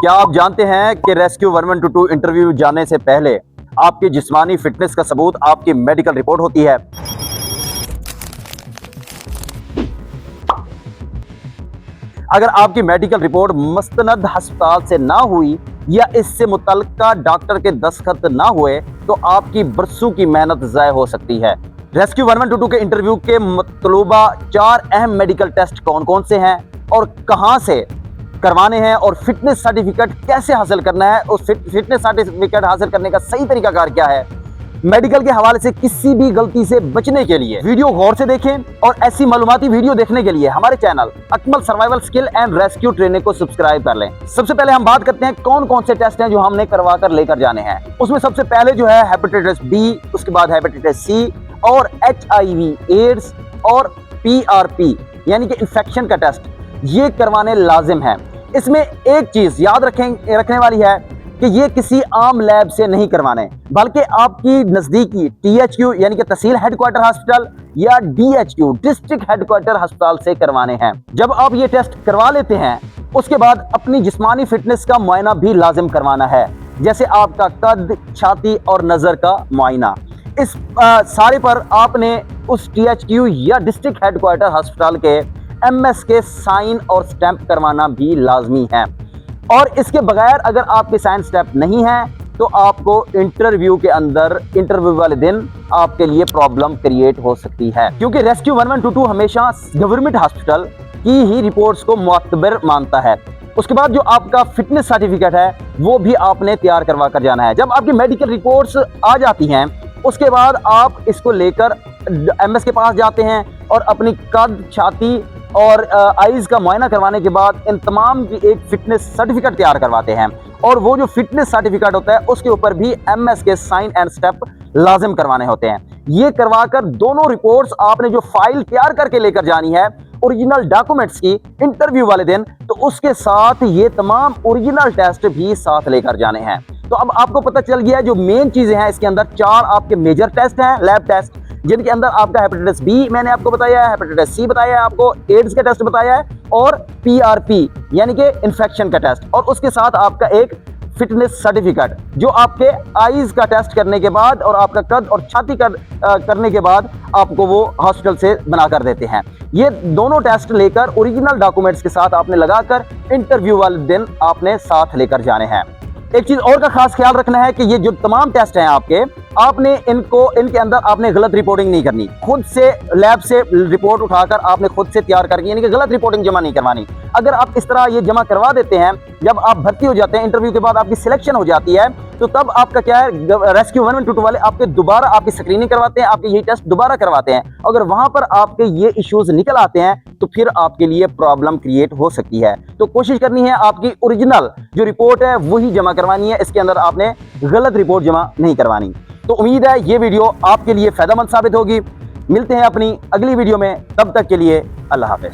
क्या आप जानते हैं कि रेस्क्यू 1122 इंटरव्यू जाने से पहले आपकी जिस्मानी फिटनेस का सबूत आपकी मेडिकल रिपोर्ट होती है। अगर आपकी मेडिकल रिपोर्ट मुस्तनद अस्पताल से ना हुई या इससे मुतल्लिका डॉक्टर के दस्तखत ना हुए तो आपकी बरसों की मेहनत ज़ाय हो सकती है। रेस्क्यू 1122 के इंटरव्यू के मतलूबा 4 अहम मेडिकल टेस्ट कौन कौन से हैं और कहां से करवाने हैं और फिटनेस सर्टिफिकेट कैसे हासिल करना है, उस फिटनेस सर्टिफिकेट हासिल करने का सही तरीकाकार क्या है, मेडिकल के हवाले से किसी भी गलती से बचने के लिए वीडियो गौर से देखें और ऐसी मालूमाती वीडियो देखने के लिए हमारे channel Akmal survival skill and rescue training को सब्सक्राइब कर लें। सबसे पहले हम बात करते हैं कौन कौन से टेस्ट हैं जो हमने करवा कर लेकर जाने हैं। उसमें सबसे पहले जो है हेपेटाइटिस बी, उसके बाद हेपेटाइटिस सी और HIV एड्स और PRP यानी कि इंफेक्शन का टेस्ट, ये करवाने लाजिम है। इसमें एक चीज याद रखने वाली है कि ये किसी आम लैब से नहीं करवाने, बल्कि आपकी नजदीकी THQ यानी कि तहसील हेडक्वार्टर हॉस्पिटल या DHQ डिस्ट्रिक्ट हेडक्वार्टर अस्पताल से करवाने हैं। जब आप ये टेस्ट करवा लेते हैं उसके बाद अपनी जिस्मानी फिटनेस का मुआयना भी लाजिम करवाना है, जैसे आपका कद, छाती और नजर का मुआयना। इस सारे पर आपने उस THQ या डिस्ट्रिक्ट हेडक्वार्टर हॉस्पिटल के MS के साइन और स्टैंप करवाना भी लाजमी है। और इसके बगैर अगर आपके साइन स्टैंप नहीं है तो आपको इंटरव्यू के अंदर, इंटरव्यू वाले दिन आपके लिए प्रॉब्लम क्रिएट हो सकती है, क्योंकि रेस्क्यू 1122 हमेशा गवर्नमेंट हॉस्पिटल की ही रिपोर्ट्स को मुअतबर मानता है। उसके बाद जो आपका फिटनेस सर्टिफिकेट है वो भी आपने तैयार करवा कर जाना है। जब आपकी मेडिकल रिपोर्ट्स आ जाती हैं उसके बाद आप इसको लेकर MS के पास जाते हैं और अपनी कद, छाती और आईज का मुआयना करवाने के बाद इन तमाम की एक फिटनेस सर्टिफिकेट तैयार करवाते हैं। और वो जो फिटनेस सर्टिफिकेट होता है उसके ऊपर भी MS के साइन एंड स्टेप लाजिम करवाने होते हैं। ये करवाकर दोनों रिपोर्ट्स आपने जो फाइल तैयार करके लेकर जानी है ओरिजिनल डॉक्यूमेंट्स की इंटरव्यू वाले दिन, तो उसके साथ ये तमाम ओरिजिनल टेस्ट भी साथ लेकर जाने हैं। तो अब आपको पता चल गया है जो मेन चीजें हैं इसके अंदर 4 आपके मेजर टेस्ट हैं, लैब टेस्ट, जिनके अंदर आपका हेपेटाइटिस बी मैंने आपको बताया है, हेपेटाइटिस सी बताया है आपको, एड्स का टेस्ट बताया है और PRP यानी कि इन्फेक्शन का टेस्ट, और उसके साथ आपका एक फिटनेस सर्टिफिकेट जो आपके आईज का टेस्ट करने के बाद और आपका कद और छाती करने के बाद आपको वो हॉस्पिटल से बना कर देते हैं। ये दोनों टेस्ट लेकर ओरिजिनल डॉक्यूमेंट्स के साथ आपने लगाकर इंटरव्यू वाले दिन आपने साथ लेकर जाने हैं। एक चीज और का खास ख्याल रखना है कि ये जो तमाम टेस्ट हैं आपने इनके अंदर आपने गलत रिपोर्टिंग नहीं करनी। खुद से लैब से रिपोर्ट उठाकर आपने खुद से तैयार करके यानी कि गलत रिपोर्टिंग जमा नहीं करवानी। अगर आप इस तरह ये जमा करवा देते हैं, जब आप भर्ती हो जाते हैं, इंटरव्यू के बाद आपकी सिलेक्शन हो जाती है, तो तब आपका क्या है, रेस्क्यू 1122 वाले आपके दोबारा आपकी स्क्रीनिंग करवाते हैं, आपके ये टेस्ट दोबारा करवाते हैं। अगर वहां पर आपके ये इश्यूज निकल आते हैं तो फिर आपके लिए प्रॉब्लम क्रिएट हो सकती है। तो कोशिश करनी है आपकी ओरिजिनल जो रिपोर्ट है वही जमा करवानी है, इसके अंदर आपने गलत रिपोर्ट जमा नहीं करवानी। तो उम्मीद है ये वीडियो आपके लिए फायदेमंद साबित होगी। मिलते हैं अपनी अगली वीडियो में, तब तक के लिए अल्लाह हाफ़िज़।